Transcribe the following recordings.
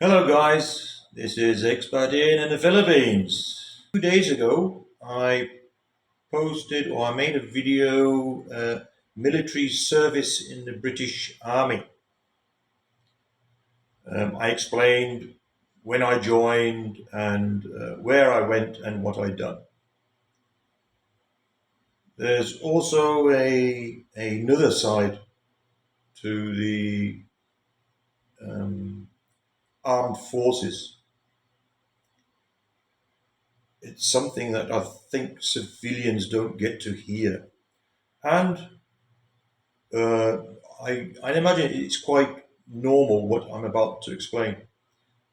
Hello guys, this is Expat in the Philippines. 2 days ago I posted or I made a video military service in the British Army. I explained when I joined and where I went and what I'd done. There's also another side to the um, armed forces. It's something that I think civilians don't get to hear. And uh, I imagine it's quite normal what I'm about to explain.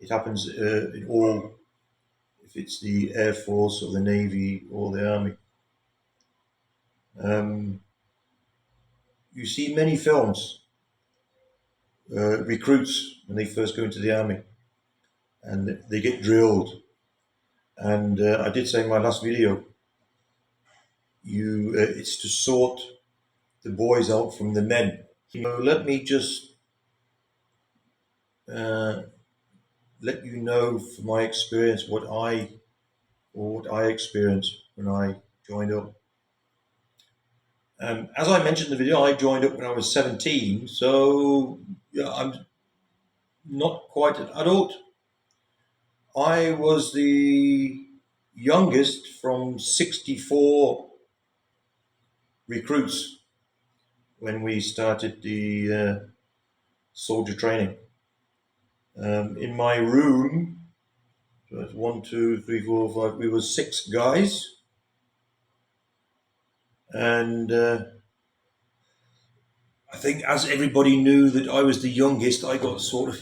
It happens in all, if it's the Air Force or the Navy or the Army. Um, you see many films, recruits when they first go into the Army and they get drilled. And I did say in my last video, it's to sort the boys out from the men. Let me just uh, let you know from my experience what I experienced when I joined up. As I mentioned in the video, I joined up when I was 17, so yeah, I'm not quite an adult. I was the youngest from 64 recruits when we started the soldier training. In my room, so that's 1, 2, 3, 4, 5, we were 6 guys, and I think as everybody knew that I was the youngest, I got sort of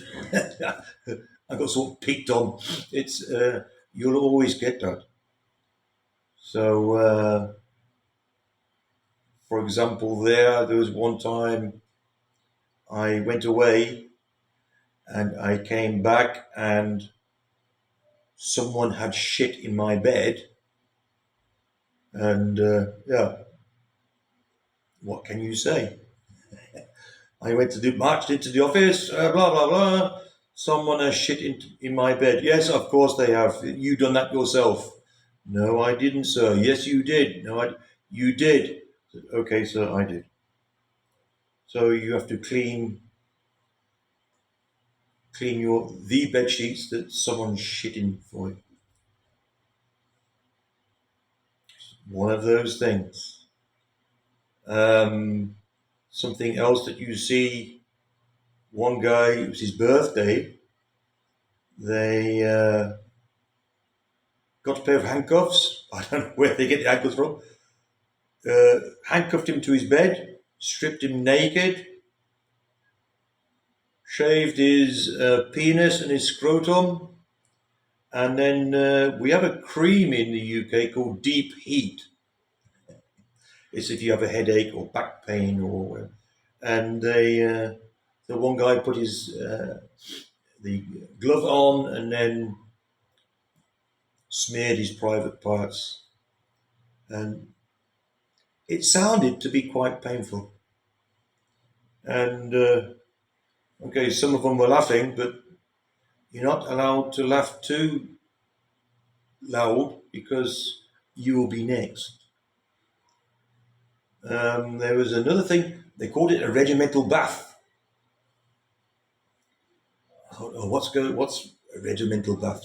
I got sort of picked on. It's you'll always get that. So, for example, there was one time I went away and I came back and someone had shit in my bed, and yeah, what can you say? I went to marched into the office, blah blah blah. Someone has shit in my bed. Yes, of course they have. You done that yourself? No, I didn't, sir. Yes, you did. No, you did. Okay, sir, I did. So you have to clean the bed sheets that someone's shitting for you. One of those things. Um, Something else that you see. One guy, it was his birthday. They got a pair of handcuffs. I don't know where they get the handcuffs from. Handcuffed him to his bed, stripped him naked, shaved his penis and his scrotum, and then we have a cream in the UK called Deep Heat. It's if you have a headache or back pain, and the one guy put his the glove on and then smeared his private parts, and it sounded to be quite painful. And okay, some of them were laughing, but you're not allowed to laugh too loud because you will be next. There was another thing, they called it a regimental bath. I thought, oh, what's a regimental bath?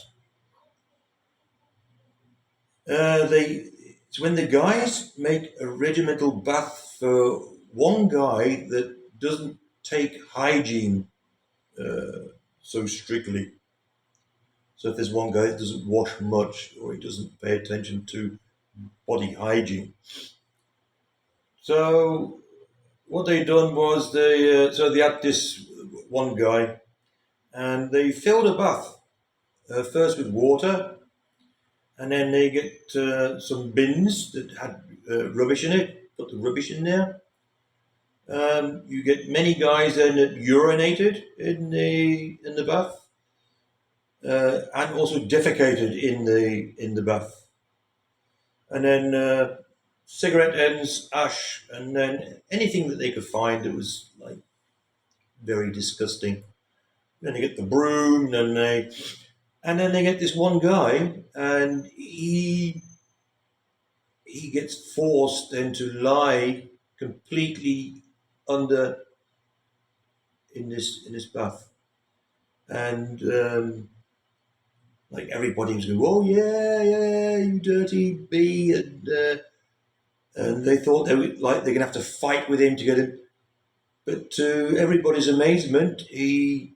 It's when the guys make a regimental bath for one guy that doesn't take hygiene so strictly. So if there's one guy that doesn't wash much or he doesn't pay attention to body hygiene. So what they done was they had this one guy and they filled a bath first with water, and then they get some bins that had rubbish in it. Put the rubbish in there. You get many guys then that urinated in the bath, and also defecated in the bath, and then cigarette ends, ash, and then anything that they could find that was like very disgusting. then they get the broom, and then they get this one guy, and he gets forced then to lie completely under in this bath, and like everybody was going, oh yeah, yeah, you dirty bee, and they thought they're gonna have to fight with him to get him. But to everybody's amazement, he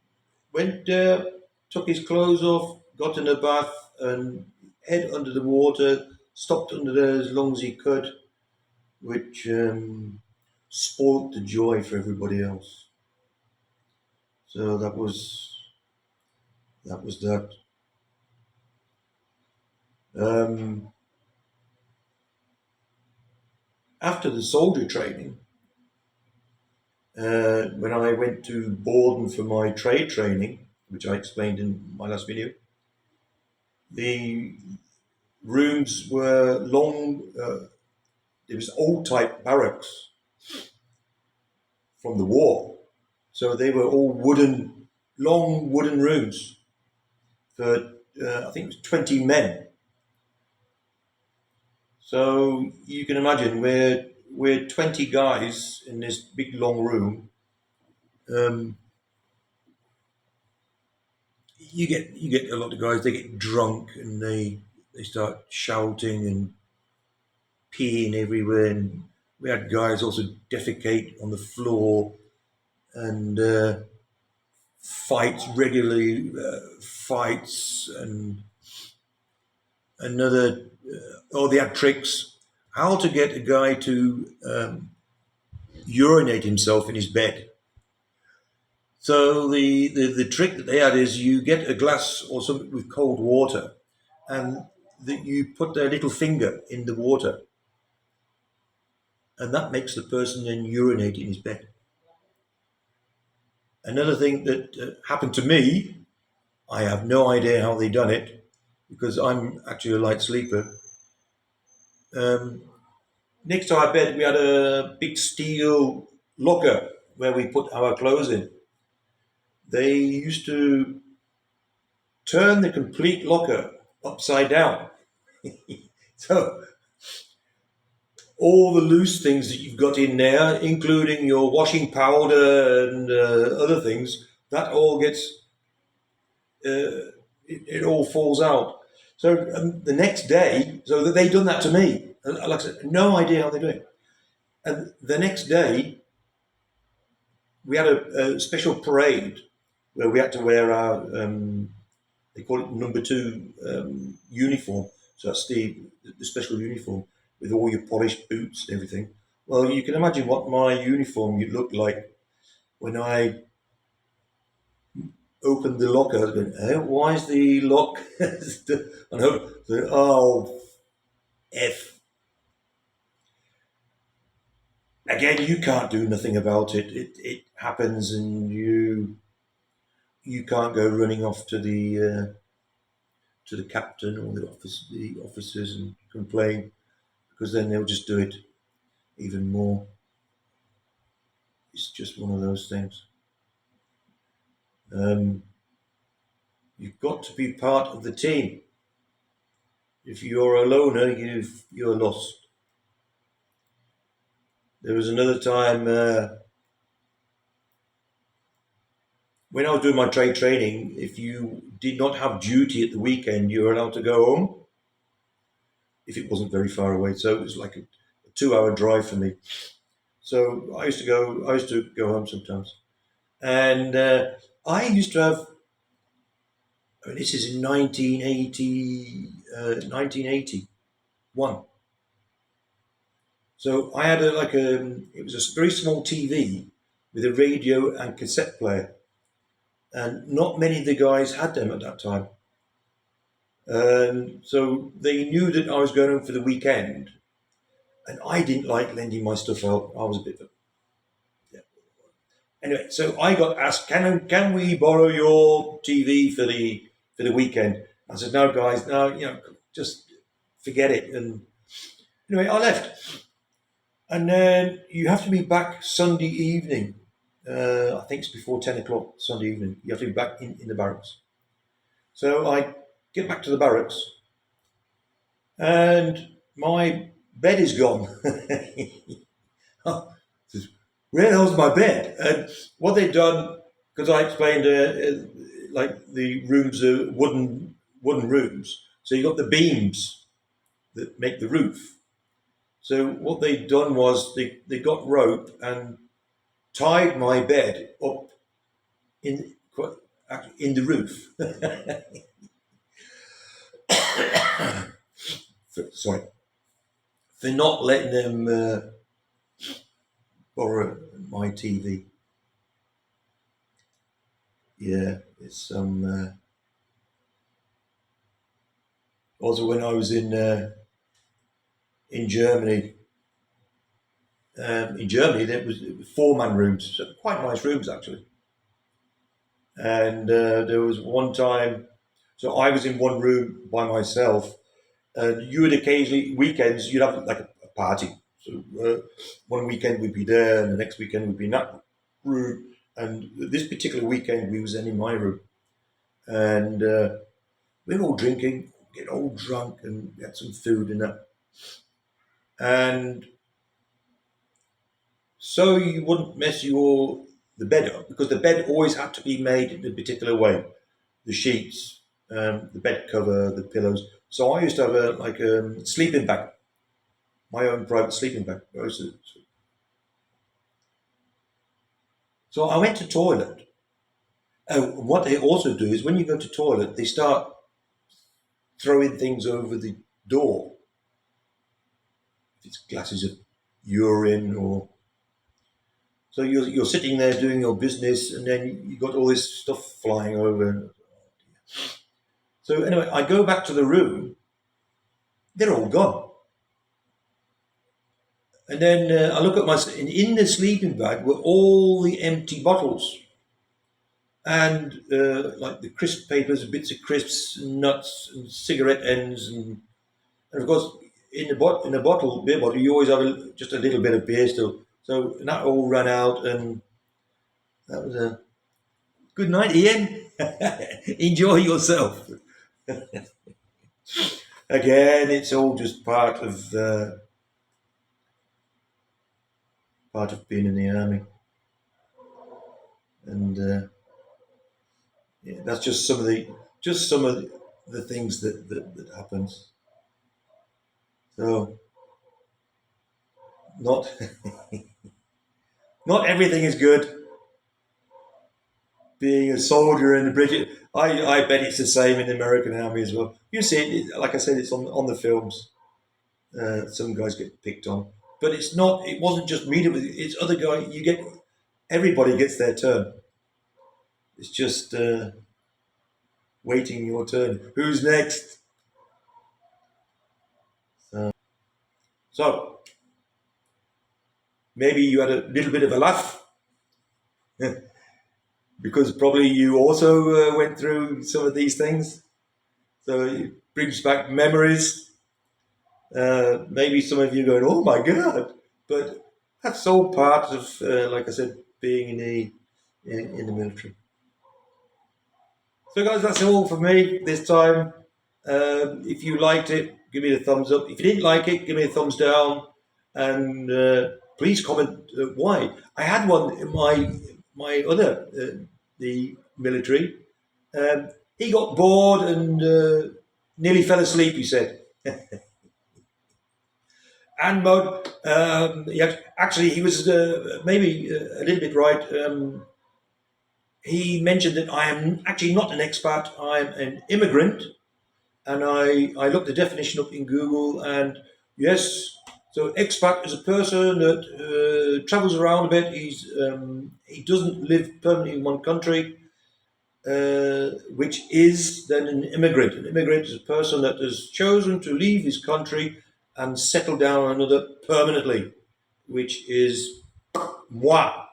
went there, took his clothes off, got in the bath, and head under the water, stopped under there as long as he could, which spoilt the joy for everybody else. So that was that. Um, After the soldier training, when I went to Borden for my trade training, which I explained in my last video, the rooms were long. It was old type barracks from the war, so they were all wooden, long wooden rooms for I think it was 20 men. So you can imagine we're 20 guys in this big long room. Um, you get a lot of guys. They get drunk and they start shouting and peeing everywhere. And we had guys also defecate on the floor and fights regularly, fights and another. They had tricks how to get a guy to urinate himself in his bed. So the trick that they had is you get a glass or something with cold water, and that you put their little finger in the water, and that makes the person then urinate in his bed. Another thing that happened to me, I have no idea how they done it because I'm actually a light sleeper. Um, Next to our bed, we had a big steel locker where we put our clothes in. They used to turn the complete locker upside down. So all the loose things that you've got in there, including your washing powder and other things, that all gets it all falls out. So the next day, so that they done that to me. And like I said, no idea how they do it. And the next day, we had a special parade where we had to wear our they call it number two uniform. So that's the special uniform with all your polished boots and everything. Well, you can imagine what my uniform looked like when I opened the locker. I was going, why is the lock? Oh, F. Again, you can't do nothing about it. It happens, and you can't go running off to the captain or the officers and complain because then they'll just do it even more. It's just one of those things. Um, you've got to be part of the team. If you're a loner, you're lost. There was another time when I was doing my trade training. If you did not have duty at the weekend, you were allowed to go home if it wasn't very far away. So it was like a 2-hour drive for me. So I used to go home sometimes, and I used to have. I mean, this is in 1981. So I had it was a very small TV with a radio and cassette player, and not many of the guys had them at that time. So they knew that I was going home for the weekend, and I didn't like lending my stuff out. I was a bit of a, yeah. Anyway, so I got asked, can we borrow your TV for the weekend? I said, no, guys, no, just forget it. And anyway, I left. And then you have to be back Sunday evening. I think it's before 10 o'clock Sunday evening. You have to be back in the barracks. So I get back to the barracks and my bed is gone. Where the hell's my bed? And what they'd done, because I explained, like the rooms are wooden rooms, so you got the beams that make the roof. So what they'd done was they got rope and tied my bed up in in the roof. Sorry, for not letting them borrow my TV. Yeah, it's also when I was in Germany. In Germany, there was four-man rooms, so quite nice rooms actually. And there was one time, so I was in one room by myself, and you would occasionally weekends you'd have like a party. So one weekend we'd be there, and the next weekend we'd be in that room. And this particular weekend we was then in my room, and we were all drinking, getting all drunk, and we had some food and that. And so you wouldn't mess the bed up because the bed always had to be made in a particular way. The sheets, the bed cover, the pillows. So I used to have a sleeping bag, my own private sleeping bag. So I went to toilet. What they also do is when you go to toilet, they start throwing things over the door. If it's glasses of urine or so you're sitting there doing your business, and then you got all this stuff flying over. So anyway, I go back to the room. They're all gone. And then I look at in the sleeping bag were all the empty bottles and like the crisp papers, bits of crisps, and nuts, and cigarette ends, and of course in a bottle, beer bottle, you always have just a little bit of beer still. So that all ran out, and that was a good night, Ian. Enjoy yourself. Again, it's all just part of being in the army, and yeah, that's just some of the things that happens. So not not everything is good. Being a soldier in the British, I bet it's the same in the American army as well. You see it, like I said, it's on the films. Some guys get picked on, but it's not. It wasn't just me. It's other guy. Everybody gets their turn. It's just waiting your turn. Who's next? So maybe you had a little bit of a laugh because probably you also went through some of these things. So it brings back memories. Maybe some of you going, "Oh my god!" But that's all part of, like I said, being in the military. So, guys, that's all for me this time. If you liked it, give me a thumbs up. If you didn't like it, give me a thumbs down, and please comment why. I had one in my other the military. He got bored and nearly fell asleep. He said, and mode. Actually, he was maybe a little bit right. He mentioned that I am actually not an expat. I'm an immigrant, and I looked the definition up in Google, and yes, so expat is a person that travels around a bit. He doesn't live permanently in one country, which is then an immigrant. An immigrant is a person that has chosen to leave his country and settle down another permanently, which is moi.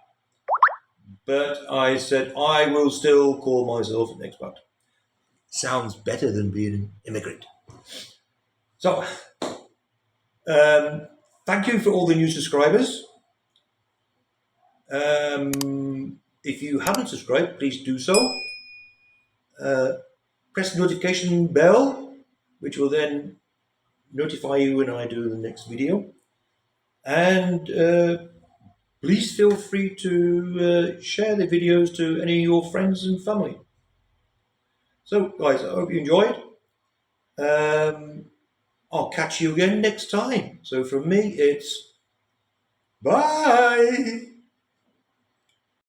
But I said I will still call myself an expat. Sounds better than being an immigrant. So, thank you for all the new subscribers. If you haven't subscribed, please do so. Press the notification bell, which will then notify you when I do the next video. And please feel free to share the videos to any of your friends and family. So, guys, I hope you enjoyed. I'll catch you again next time. So, from me, it's bye.